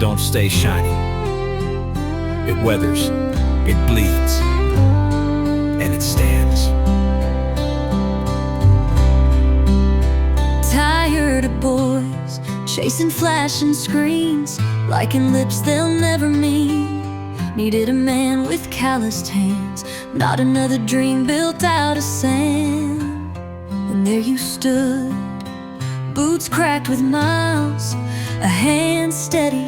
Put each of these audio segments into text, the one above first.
don't stay shiny. It weathers, it bleeds, and it stands. Tired of boys chasing flashing screens, liking lips they'll never meet. Needed a man with calloused hands, not another dream built out of sand. And there you stood, boots cracked with miles, a hand steady,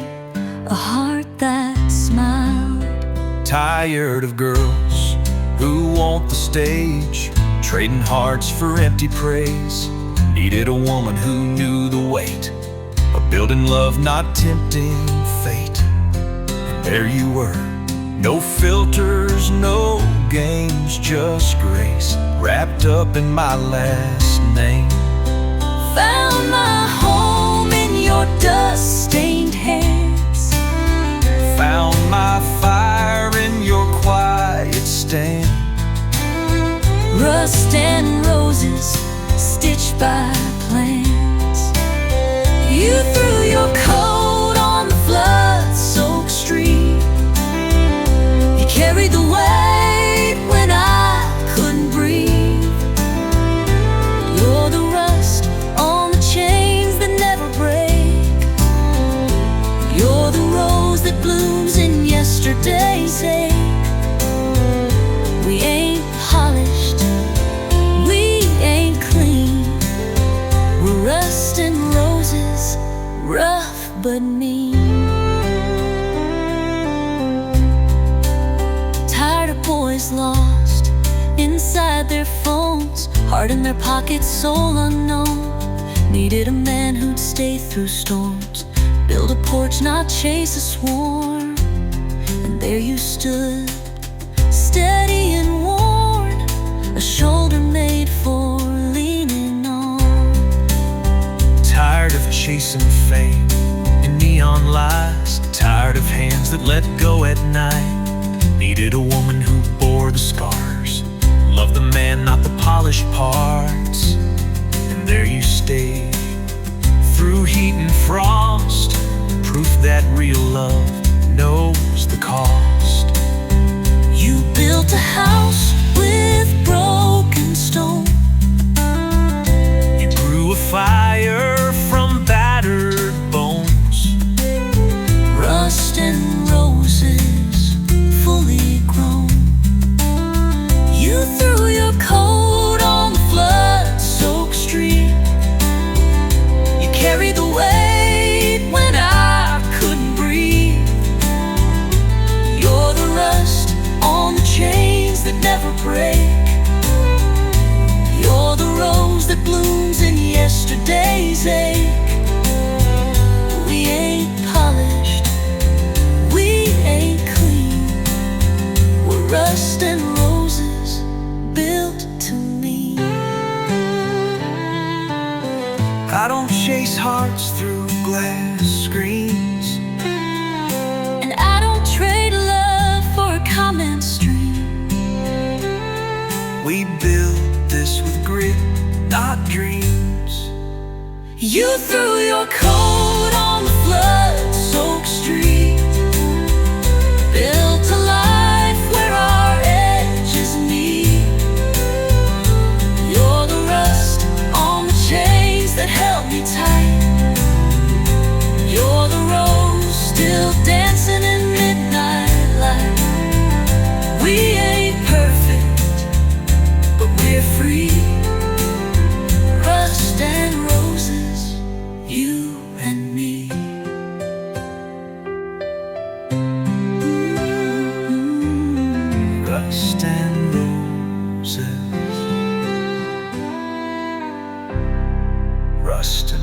a heart that smiled. Tired of girls who want the stage, trading hearts for empty praise. Needed a woman who knew the weight of building love, not tempting fate. And there you were, no filters, no games, just grace, wrapped up in my last name. Found my home in your dust-stained hands. Found my fire in your quiet stand. Rust and roses stitched by plans. You threw your coat on the flood-soaked street. You carried the weight when I couldn't breathe. You're the rust on the chains that never break. You're the rose that blooms in yesterday's ache. We ain't polished, we ain't clean. We're rust and roses, rough but mean. Tired of boys lost inside their phones, heart in their pockets, soul unknown. Needed a man who'd stay through storms, build a porch, not chase a swarm. And there you stood, steady and worn, a shoulder made for leaning on. Tired of chasing fame in neon lights, tired of hands that let go at night. Needed a woman who bore the scars, loved the man, not the polished parts. And there you stayed, through heat and frost, proof that real love knows the cost. You built a house with broken stone. You grew a fire from battered bones. Rust and roses fully grown. You threw your coat on the flood-soaked street. You carried the weight when I couldn't breathe. You're the rust on the chains that never break. You're the rose that blooms in yesterday's ache. We ain't polished, we ain't clean. We're rust and roses built to me. I don't chase hearts through glass screens, And I don't trade love for a comment stream. we build this with grit, not dreams. You threw your coat on the flood-soaked street, built a life where our edges meet. You're the rust on the chains that held me tight. You're the rose still dancing in midnight light. We ain't perfect, but we're free. Rust and roses, you and me. Rust and roses, rust